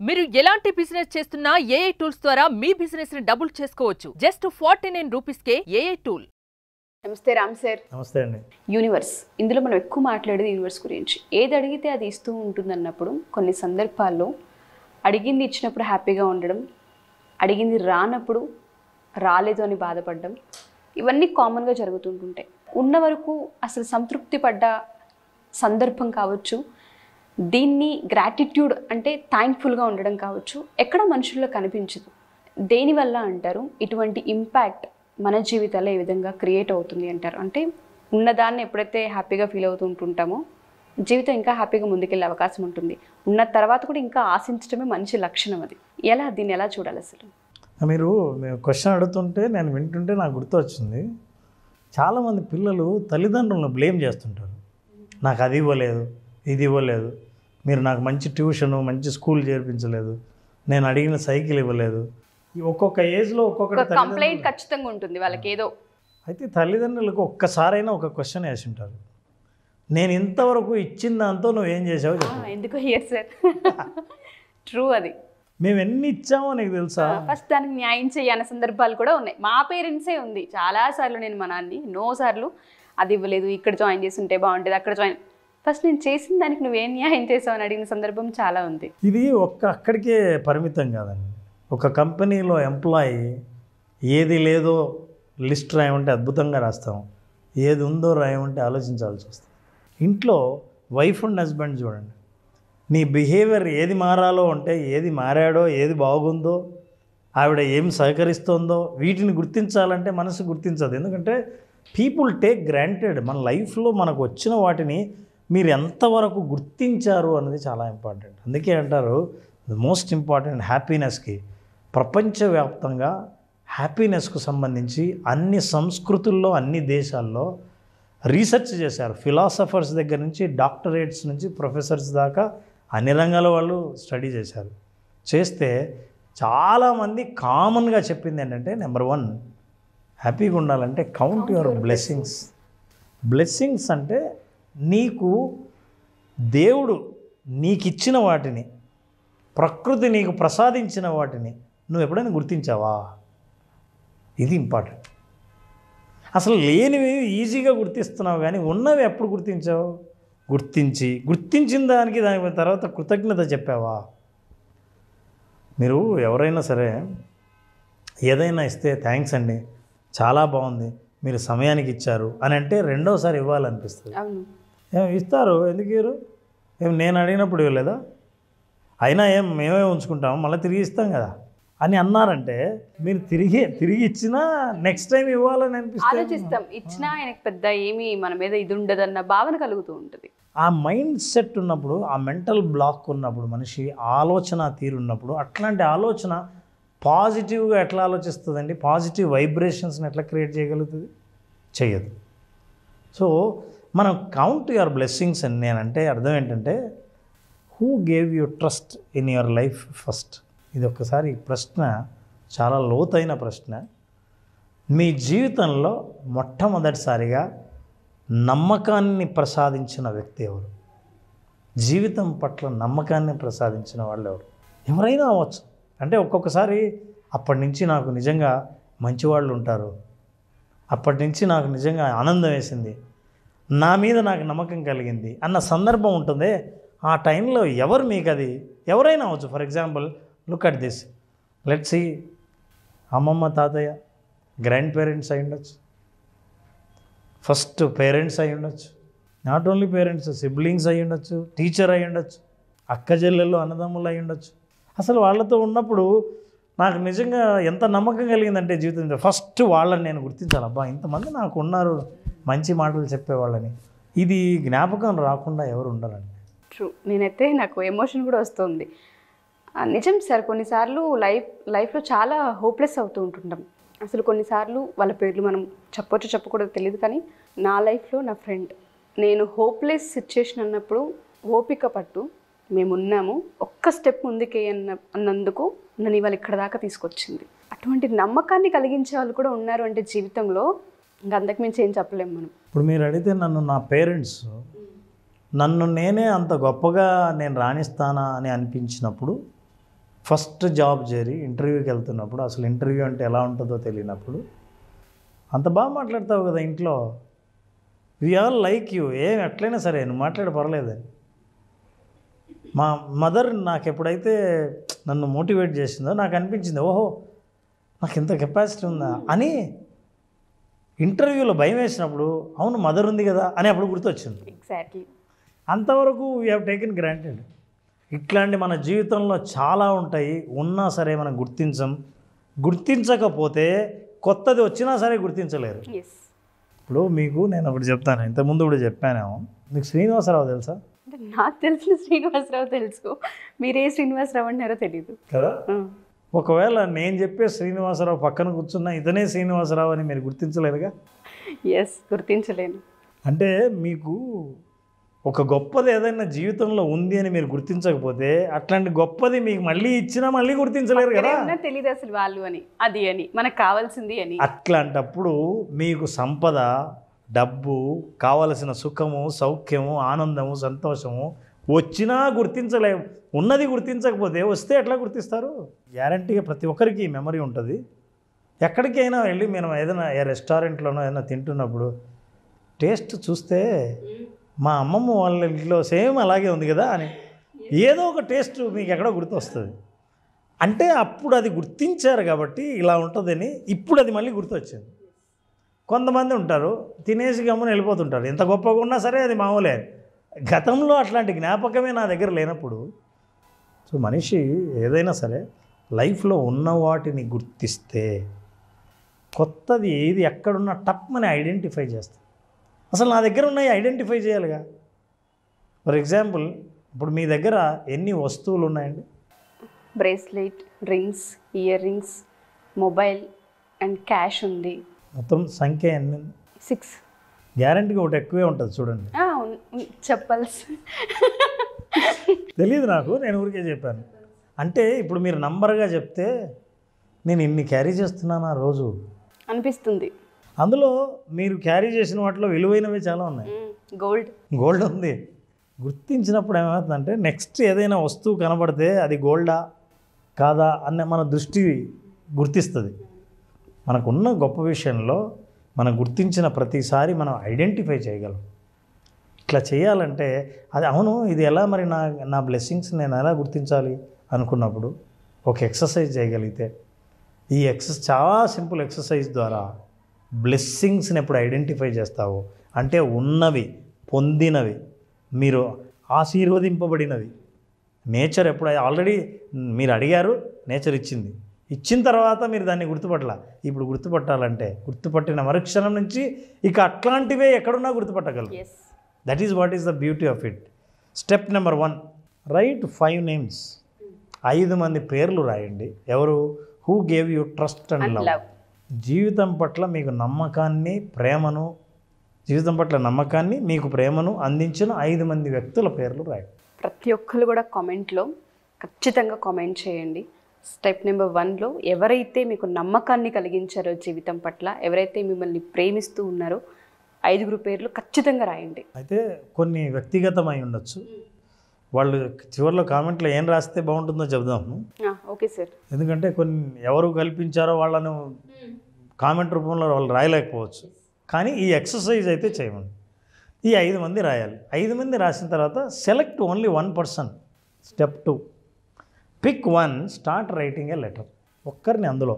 మీరు ఎలాంటి బిజినెస్ చేస్తున్నా ఏఐ టూల్స్ ద్వారా మీ బిజినెస్ ని డబుల్ చేసుకోవచ్చు. జస్ట్ 49 రూపీస్కే ఏఐ టూల్. నమస్తే రామ్ సార్. నమస్తే అండి. యూనివర్స్, ఇందులో మనం ఎక్కువ మాట్లాడేది యూనివర్స్ గురించి. ఏది అడిగితే అది ఇస్తూ ఉంటుందన్నప్పుడు కొన్ని సందర్భాల్లో అడిగింది ఇచ్చినప్పుడు హ్యాపీగా ఉండడం, అడిగింది రానప్పుడు రాలేదు అని బాధపడడం, ఇవన్నీ కామన్గా జరుగుతుంటుంటాయి. ఉన్న వరకు అసలు సంతృప్తి పడ్డ సందర్భం కావచ్చు, దీన్ని గ్రాటిట్యూడ్ అంటే థ్యాంక్ఫుల్గా ఉండడం కావచ్చు, ఎక్కడ మనుషుల్లో కనిపించదు. దేనివల్ల అంటారు ఇటువంటి ఇంపాక్ట్ మన జీవితాల్లో ఏ విధంగా క్రియేట్ అవుతుంది అంటారు? అంటే ఉన్నదాన్ని ఎప్పుడైతే హ్యాపీగా ఫీల్ అవుతుంటుంటామో జీవితం ఇంకా హ్యాపీగా ముందుకెళ్ళే అవకాశం ఉంటుంది. ఉన్న తర్వాత కూడా ఇంకా ఆశించడమే మంచి లక్షణం. అది దీన్ని ఎలా చూడాలి అసలు? మీరు క్వశ్చన్ అడుగుతుంటే నేను వింటుంటే నాకు గుర్తొచ్చింది. చాలామంది పిల్లలు తల్లిదండ్రులను బ్లేమ్ చేస్తుంటారు. నాకు అది ఇవ్వలేదు, ఇది ఇవ్వలేదు, మీరు నాకు మంచి ట్యూషను మంచి స్కూల్ చేర్పించలేదు, నేను అడిగిన సైకిల్ ఇవ్వలేదు. ఒక్కొక్క ఏజ్లో ఒక్కొక్క కంప్లైంట్ ఖచ్చితంగా ఉంటుంది వాళ్ళకి ఏదో. అయితే తల్లిదండ్రులకు ఒక్కసారైనా ఒక క్వశ్చన్ వేసి ఉంటారు, నేను ఇంతవరకు ఇచ్చిన దాంతో నువ్వేం చేసావు చెప్పు. ఎందుకో ఇయర్ సార్ ట్రూ. అది మేము ఎన్ని ఇచ్చామో నీకు తెలుసా? ఫస్ట్ దానికి న్యాయం చేయని సందర్భాలు కూడా ఉన్నాయి. మా పేరెంట్సే ఉంది చాలాసార్లు. నేను మా నాన్ని ఎన్నోసార్లు అది ఇవ్వలేదు, ఇక్కడ జాయిన్ చేసి ఉంటే బాగుంటుంది, అక్కడ జాయిన్, ఫస్ట్ నేను చేసిన దానికి నువ్వేం న్యాయం చేసావు అని అడిగిన సందర్భం చాలా ఉంది. ఇది అక్కడికే పరిమితం కాదండి. ఒక కంపెనీలో ఎంప్లాయీ ఏది లేదో లిస్ట్ రాయమంటే అద్భుతంగా రాస్తాం, ఏది ఉందో రాయమంటే ఆలోచించాల్సి వస్తుంది. ఇంట్లో వైఫ్ అండ్ హస్బెండ్ చూడండి, నీ బిహేవియర్ ఏది మారాలో అంటే ఏది మారాడో, ఏది బాగుందో, ఆవిడ ఏం సహకరిస్తుందో వీటిని గుర్తించాలంటే మనసు గుర్తించదు. ఎందుకంటే పీపుల్ టేక్ గ్రాంటెడ్. మన లైఫ్లో మనకు వచ్చిన వాటిని మీరు ఎంతవరకు గుర్తించారు అన్నది చాలా ఇంపార్టెంట్. అందుకే అంటారు ద మోస్ట్ ఇంపార్టెంట్ హ్యాపీనెస్కి, ప్రపంచవ్యాప్తంగా హ్యాపీనెస్కు సంబంధించి అన్ని సంస్కృతుల్లో అన్ని దేశాల్లో రీసెర్చ్ చేశారు. ఫిలాసఫర్స్ దగ్గర నుంచి డాక్టరేట్స్ నుంచి ప్రొఫెసర్స్ దాకా అన్ని రంగాల వాళ్ళు స్టడీ చేశారు. చేస్తే చాలామంది కామన్గా చెప్పింది ఏంటంటే, నెంబర్ 1, హ్యాపీగా ఉండాలంటే కౌంట్ యువర్ బ్లెస్సింగ్స్. బ్లెస్సింగ్స్ అంటే నీకు దేవుడు నీకు ఇచ్చిన వాటిని, ప్రకృతి నీకు ప్రసాదించిన వాటిని నువ్వు ఎప్పుడైనా గుర్తించావా? ఇది ఇంపార్టెంట్. అసలు లేనివి ఈజీగా గుర్తిస్తున్నావు, కానీ ఉన్నవి ఎప్పుడు గుర్తించావు? గుర్తించిన దానికి దాని తర్వాత కృతజ్ఞత చెప్పావా? మీరు ఎవరైనా సరే ఏదైనా ఇస్తే థ్యాంక్స్ అండి, చాలా బాగుంది, మీరు సమయానికి ఇచ్చారు అని అంటే రెండోసారి ఇవ్వాలనిపిస్తుంది. ఇస్తారు, ఎందుకు ఇవ్వరు? నేను అడిగినప్పుడు ఇవ్వలేదా? అయినా మేమే ఉంచుకుంటాము, మళ్ళీ తిరిగి ఇస్తాం కదా అని అన్నారంటే మీరు తిరిగి ఇచ్చినా నెక్స్ట్ టైం ఇవ్వాలని ఆలోచిస్తాం. ఇచ్చినా ఆయనకు పెద్ద ఏమీ మన మీద ఇది ఉండదన్న భావన కలుగుతూ ఉంటుంది. ఆ మైండ్ సెట్ ఉన్నప్పుడు, ఆ మెంటల్ బ్లాక్ ఉన్నప్పుడు, మనిషి ఆలోచన తీరున్నప్పుడు, అట్లాంటి ఆలోచన పాజిటివ్గా ఎట్లా ఆలోచిస్తుందండి? పాజిటివ్ వైబ్రేషన్స్ని ఎట్లా క్రియేట్ చేయగలుగుతుంది? చెయ్యదు. సో మనం కౌంట్ యువర్ బ్లెస్సింగ్స్ అని నేనంటే అర్థం ఏంటంటే, who gave you trust in your life first. ఇది ఒక్కసారి ఈ ప్రశ్న చాలా లోతైన ప్రశ్న. మీ జీవితంలో మొట్టమొదటిసారిగా నమ్మకాన్ని ప్రసాదించిన వ్యక్తి ఎవరు? జీవితం పట్ల నమ్మకాన్ని ప్రసాదించిన వాళ్ళు ఎవరు? ఎవరైనా అవ్వచ్చు. అంటే ఒక్కొక్కసారి అప్పటి నుంచి నాకు నిజంగా మంచివాళ్ళు ఉంటారు, అప్పటి నుంచి నాకు నిజంగా ఆనందం వేసింది, నా మీద నాకు నమ్మకం కలిగింది అన్న సందర్భం ఉంటుంది. ఆ టైంలో ఎవరు మీకు అది ఎవరైనా అవ్వచ్చు. For example look at this, let's see, అమ్మమ్మ తాతయ్య, గ్రాండ్ పేరెంట్స్ అయి ఉండొచ్చు, ఫస్ట్ పేరెంట్స్ అయి ఉండొచ్చు, నాట్ ఓన్లీ పేరెంట్స్, సిబ్లింగ్స్ అయి ఉండొచ్చు, టీచర్ అయి ఉండొచ్చు, అక్క చెల్లెళ్ళు అన్నదమ్ములు అయి ఉండొచ్చు. అసలు వాళ్ళతో ఉన్నప్పుడు నాకు నిజంగా ఎంత నమ్మకం కలిగిందంటే జీవితంలో ఫస్ట్ వాళ్ళని నేను గుర్తించాలి. అబ్బా, ఇంతమంది నాకు ఉన్నారు మంచి మాటలు చెప్పేవాళ్ళని. ఇది జ్ఞాపకం రాకుండా ఎవరు ఉండరండి. ట్రూ. నేనైతే నాకు ఎమోషన్ కూడా వస్తుంది. నిజం సార్, కొన్నిసార్లు లైఫ్లో చాలా హోప్లెస్ అవుతూ ఉంటుంటాం. అసలు కొన్నిసార్లు వాళ్ళ పేర్లు మనం చెప్పకూడదు తెలియదు, కానీ నా లైఫ్లో నా ఫ్రెండ్, నేను హోప్లెస్ సిచ్యుయేషన్ అన్నప్పుడు ఓపిక పట్టు మేమున్నాము, ఒక్క స్టెప్ ముందుకే అన్నందుకు నన్ను ఇవాళ ఇక్కడ దాకా తీసుకొచ్చింది. అటువంటి నమ్మకాన్ని కలిగించే వాళ్ళు కూడా ఉన్నారు అంటే జీవితంలో ఇంకా అంతకు మించి ఏం చెప్పలేము మనం. ఇప్పుడు మీరు అడిగితే నా పేరెంట్స్ నన్ను నేనే అంత గొప్పగా నేను రాణిస్తానా అని అనిపించినప్పుడు ఫస్ట్ జాబ్ చేరి ఇంటర్వ్యూకి వెళ్తున్నప్పుడు అసలు ఇంటర్వ్యూ అంటే ఎలా ఉంటుందో తెలియనప్పుడు అంత బాగా మాట్లాడతావు కదా ఇంట్లో, వి ఆల్ లైక్ యూ, ఏం ఎట్లయినా సరే నువ్వు మాట్లాడ పర్లేదని. మా మదర్ నాకు ఎప్పుడైతే నన్ను మోటివేట్ చేసిందో నాకు అనిపించింది, ఓహో నాకు ఇంత కెపాసిటీ ఉందా అని. ఇంటర్వ్యూలో భయం వేసినప్పుడు అవును మదర్ ఉంది కదా అని అప్పుడు గుర్తొచ్చింది. ఎగ్జాక్ట్లీ. అంతవరకు వీ హ్యావ్ టేకెన్ గ్రాంటెడ్. ఇట్లాంటి మన జీవితంలో చాలా ఉంటాయి, ఉన్నా సరే మనం గుర్తించకపోతే కొత్తది వచ్చినా సరే గుర్తించలేరు. ఎస్. ఇప్పుడు మీకు నేను ఒకటి చెప్తాను, ఇంతకుముందు కూడా చెప్పానేమో, మీకు శ్రీనివాసరావు తెలుసా? అంటే నాకు తెలిసిన శ్రీనివాసరావు తెలుసు, మీరే శ్రీనివాసరావు అంటారో తెలీదు కదా. ఒకవేళ నేను చెప్పే శ్రీనివాసరావు పక్కన కూర్చున్నా ఇతనే శ్రీనివాసరావు అని మీరు గుర్తించలేరుగా. ఎస్, గుర్తించలేను. అంటే మీకు ఒక గొప్పది ఏదైనా జీవితంలో ఉంది అని మీరు గుర్తించకపోతే అట్లాంటి గొప్పది మీకు మళ్ళీ ఇచ్చినా మళ్ళీ గుర్తించలేరు కదా. తెలియదు అసలు వాళ్ళు అని, అది అని, మనకు కావాల్సింది అని. అట్లాంటప్పుడు మీకు సంపద, డబ్బు, కావలసిన సుఖము, సౌఖ్యము, ఆనందము, సంతోషము వచ్చినా గుర్తించలేము. ఉన్నది గుర్తించకపోతే వస్తే ఎట్లా గుర్తిస్తారు? గ్యారంటీగా ప్రతి ఒక్కరికి మెమరీ ఉంటుంది. ఎక్కడికైనా వెళ్ళి మనం ఏదైనా రెస్టారెంట్లోనో ఏదైనా తింటున్నప్పుడు టేస్ట్ చూస్తే మా అమ్మమ్మ వాళ్ళ ఇంట్లో సేమ్ అలాగే ఉంది కదా అని ఏదో ఒక టేస్ట్ మీకు ఎక్కడో గుర్తొస్తుంది. అంటే అప్పుడు అది గుర్తించారు కాబట్టి ఇలా ఉంటుందని ఇప్పుడు అది మళ్ళీ గుర్తొచ్చింది. కొంతమంది ఉంటారు తినేసి గమ్మున వెళ్ళిపోతుంటారు, ఎంత గొప్పగా ఉన్నా సరే అది మామూలే. గతంలో అట్లాంటి జ్ఞాపకమే నా దగ్గర లేనప్పుడు, సో మనిషి ఏదైనా సరే లైఫ్లో ఉన్న వాటిని గుర్తిస్తే కొత్తది ఏది ఎక్కడున్నా టప్మని ఐడెంటిఫై చేస్తాం. అసలు నా దగ్గర ఉన్నాయి ఐడెంటిఫై చేయాలిగా. ఫర్ ఎగ్జాంపుల్ ఇప్పుడు మీ దగ్గర ఎన్ని వస్తువులు ఉన్నాయండి? Bracelet, rings, ear rings, mobile and cash ఉంది. మొత్తం సంఖ్య ఎన్ని? 6. గ్యారంటీగా ఒకటి ఎక్కువే ఉంటుంది చూడండి. చెప్పల్స్ తెలియదు నాకు, నేను ఊరికే చెప్పాను. అంటే ఇప్పుడు మీరు నంబర్గా చెప్తే నేను ఇన్ని క్యారీ చేస్తున్నాను ఆ రోజు అనిపిస్తుంది. అందులో మీరు క్యారీ చేసిన వాటిలో విలువైనవి చాలా ఉన్నాయి. గోల్డ్ ఉంది. గుర్తించినప్పుడు ఏమవుతుందంటే నెక్స్ట్ ఏదైనా వస్తువు కనబడితే అది గోల్డా కాదా అన్న మన దృష్టి గుర్తిస్తుంది. మనకున్న గొప్ప విషయంలో మనం గుర్తించిన ప్రతిసారి మనం ఐడెంటిఫై చేయగలం. ఇట్లా చేయాలంటే అది అవును ఇది ఎలా మరి నా బ్లెస్సింగ్స్ నేను ఎలా గుర్తించాలి అనుకున్నప్పుడు ఒక ఎక్సర్సైజ్ చేయగలిగితే, ఈ చాలా సింపుల్ ఎక్సర్సైజ్ ద్వారా బ్లెస్సింగ్స్ని ఎప్పుడు ఐడెంటిఫై చేస్తావో అంటే ఉన్నవి, పొందినవి, మీరు ఆశీర్వదింపబడినవి, నేచర్ ఎప్పుడు ఆల్రెడీ మీరు అడిగారు, నేచర్ ఇచ్చిన తర్వాత మీరు దాన్ని గుర్తుపట్టాల. ఇప్పుడు గుర్తుపట్టాలంటే గుర్తుపట్టిన మరుక్షణం నుంచి ఇక అట్లాంటివే ఎక్కడున్నా గుర్తుపట్టగలరు. That is what is the beauty of it. Step number 1, write 5 names. 5 మంది పేర్లు రాయండి. ఎవరు? Who gave you trust and love. జీవితం పట్ల మీకు నమ్మకాన్ని, ప్రేమను, జీవితం పట్ల నమ్మకాన్ని, మీకు ప్రేమను అందించిన 5 మంది వ్యక్తుల పేర్లు రాయండి. ప్రతి ఒక్కరు కూడా కామెంట్లో ఖచ్చితంగా కామెంట్ చేయండి. స్టెప్ నెంబర్ 1లో ఎవరైతే మీకు నమ్మకాన్ని కలిగించారో జీవితం పట్ల, ఎవరైతే మిమ్మల్ని ప్రేమిస్తూ ఉన్నారో 5 పేర్లు ఖచ్చితంగా రాయండి. అయితే కొన్ని వ్యక్తిగతమై ఉండొచ్చు, వాళ్ళు చివరిలో కామెంట్లో ఏం రాస్తే బాగుంటుందో చెప్దాము. Okay sir. ఎందుకంటే కొన్ని ఎవరు కల్పించారో వాళ్ళను కామెంట్ రూపంలో వాళ్ళు రాయలేకపోవచ్చు. కానీ ఈ ఎక్సర్సైజ్ అయితే చేయమండి. ఈ 5 మంది రాయాలి. 5 మంది రాసిన తర్వాత select only 1 person. Step 2, pick 1, start writing a letter. ఒక్కరిని అందులో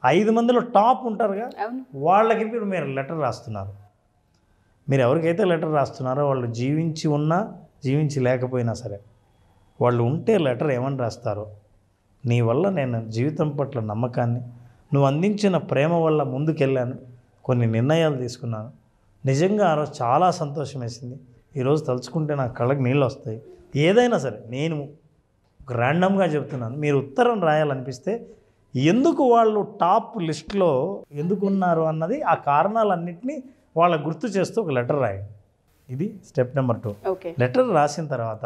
5 మందిలో టాప్ ఉంటారుగా, వాళ్ళకి మీరు లెటర్ రాస్తున్నారు. మీరు ఎవరికైతే లెటర్ రాస్తున్నారో వాళ్ళు జీవించి ఉన్నా జీవించి లేకపోయినా సరే వాళ్ళు ఉంటే లెటర్ ఏమని రాస్తారో, నీ వల్ల నేను జీవితం పట్ల నమ్మకాన్ని, నువ్వు అందించిన ప్రేమ వల్ల ముందుకెళ్ళాను, కొన్ని నిర్ణయాలు తీసుకున్నాను, నిజంగా ఆ రోజు చాలా సంతోషం వేసింది, ఈరోజు తలుచుకుంటే నాకు కళ్ళకి నీళ్ళు వస్తాయి. ఏదైనా సరే నేను ర్యాండమ్గా చెప్తున్నాను, మీరు ఉత్తరం రాయాలనిపిస్తే ఎందుకు వాళ్ళు టాప్ లిస్ట్లో ఎందుకు ఉన్నారు అన్నది ఆ కారణాలన్నింటినీ వాళ్ళకు గుర్తు చేస్తూ ఒక లెటర్ రాయండి. ఇది స్టెప్ నెంబర్ 2. లెటర్ రాసిన తర్వాత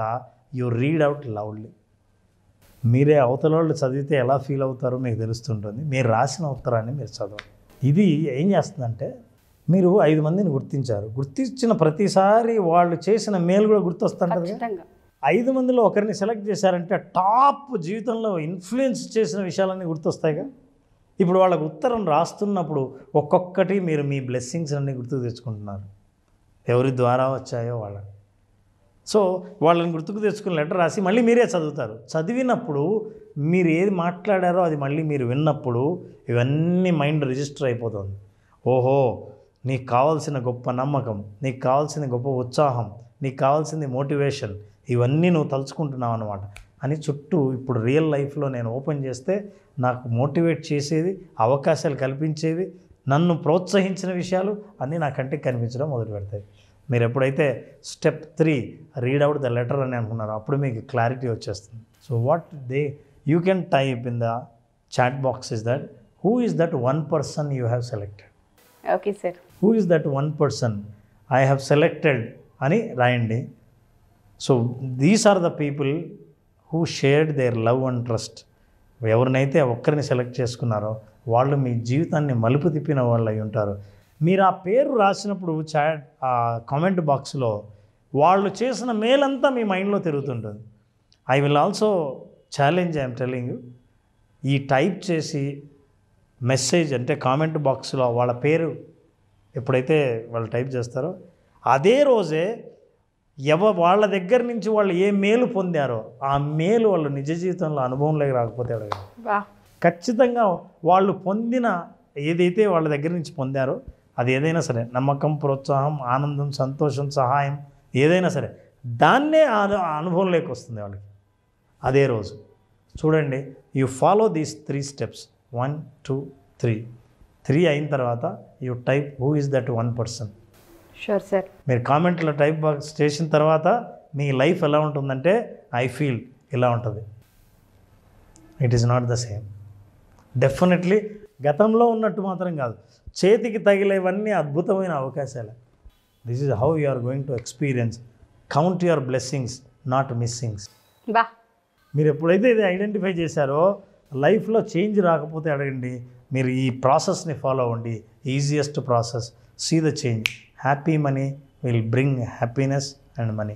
యు రీడ్ అవుట్ లౌడ్లీ. మీరే అవతల వాళ్ళు చదివితే ఎలా ఫీల్ అవుతారో మీకు తెలుస్తుంటుంది. మీరు రాసిన ఉత్తరాన్ని మీరు చదవండి. ఇది ఏం చేస్తుందంటే మీరు 5 మందిని గుర్తించారు, గుర్తించిన ప్రతిసారి వాళ్ళు చేసిన మేలు కూడా గుర్తొస్తుంటుంది. 5 మందిలో ఒకరిని సెలెక్ట్ చేశారంటే టాప్ జీవితంలో ఇన్ఫ్లుయెన్స్ చేసిన విషయాలన్నీ గుర్తొస్తాయిగా. ఇప్పుడు వాళ్ళకు ఉత్తరం రాస్తున్నప్పుడు ఒక్కొక్కటి మీరు మీ బ్లెస్సింగ్స్ అన్నీ గుర్తుకు తెచ్చుకుంటున్నారు, ఎవరి ద్వారా వచ్చాయో వాళ్ళని. సో వాళ్ళని గుర్తుకు తెచ్చుకుని లెటర్ రాసి మళ్ళీ మీరే చదువుతారు. చదివినప్పుడు మీరు ఏది మాట్లాడారో అది మళ్ళీ మీరు విన్నప్పుడు ఇవన్నీ మైండ్ రిజిస్టర్ అయిపోతుంది. ఓహో, నీకు కావాల్సిన గొప్ప నమ్మకం, నీకు కావాల్సిన గొప్ప ఉత్సాహం, నీకు కావాల్సింది మోటివేషన్, ఇవన్నీ నువ్వు తలుచుకుంటున్నావు అన్నమాట అని చుట్టూ ఇప్పుడు రియల్ లైఫ్లో నేను ఓపెన్ చేస్తే నాకు మోటివేట్ చేసేది, అవకాశాలు కల్పించేవి, నన్ను ప్రోత్సహించిన విషయాలు అన్నీ నా కంటికి కనిపించడం మొదలు పెడతాయి. మీరు ఎప్పుడైతే step 3 read out the letter అని అనుకున్నారో అప్పుడు మీకు క్లారిటీ వచ్చేస్తుంది. So what you can type in the chat box is that who is that one person you have selected. Okay sir. Who is that one person I have selected అని రాయండి. So these are the people who shared their love and trust. ఎవరినైతే ఒక్కరిని select చేసుకున్నారో వాళ్ళు మీ జీవితాన్ని మలుపు తిప్పిన వాళ్ళు అయి ఉంటారు. మీరు ఆ పేరు రాసినప్పుడు ఆ కామెంట్ బాక్స్లో వాళ్ళు చేసిన మేలంతా మీ మైండ్లో తిరుగుతుంటుంది. I will also challenge, I'm telling you, ఈ టైప్ చేసి మెసేజ్ అంటే కామెంట్ బాక్స్లో వాళ్ళ పేరు ఎప్పుడైతే వాళ్ళు టైప్ చేస్తారో అదే రోజే వాళ్ళ దగ్గర నుంచి వాళ్ళు ఏ మేలు పొందారో ఆ మేలు వాళ్ళు నిజ జీవితంలో అనుభవంలోకి రాకపోతే అడగండి. ఖచ్చితంగా వాళ్ళు పొందిన ఏదైతే వాళ్ళ దగ్గర నుంచి పొందారో అది ఏదైనా సరే, నమ్మకం, ప్రోత్సాహం, ఆనందం, సంతోషం, సహాయం, ఏదైనా సరే దాన్నే అనుభవంలోకి వస్తుంది వాళ్ళకి అదే రోజు. చూడండి, యూ ఫాలో దీస్ 3 స్టెప్స్ 1 2 3 అయిన తర్వాత you type who is that one person. Sure sir. మీరు కామెంట్లో టైప్ బాక్స్ చేసిన తర్వాత మీ లైఫ్ ఎలా ఉంటుందంటే ఐ ఫీల్ ఇలా ఉంటుంది. It is not the same. Definitely గతంలో ఉన్నట్టు మాత్రం కాదు, చేతికి తగిలేవన్నీ అద్భుతమైన అవకాశాలే. This is how you are going to experience. Count your blessings, not missings. మీరు ఎప్పుడైతే ఇది ఐడెంటిఫై చేశారో లైఫ్లో చేంజ్ రాకపోతే అడగండి, మీరు ఈ ప్రాసెస్ని ఫాలో అవ్వండి. Easiest process. See the change. Happy money will bring happiness and money.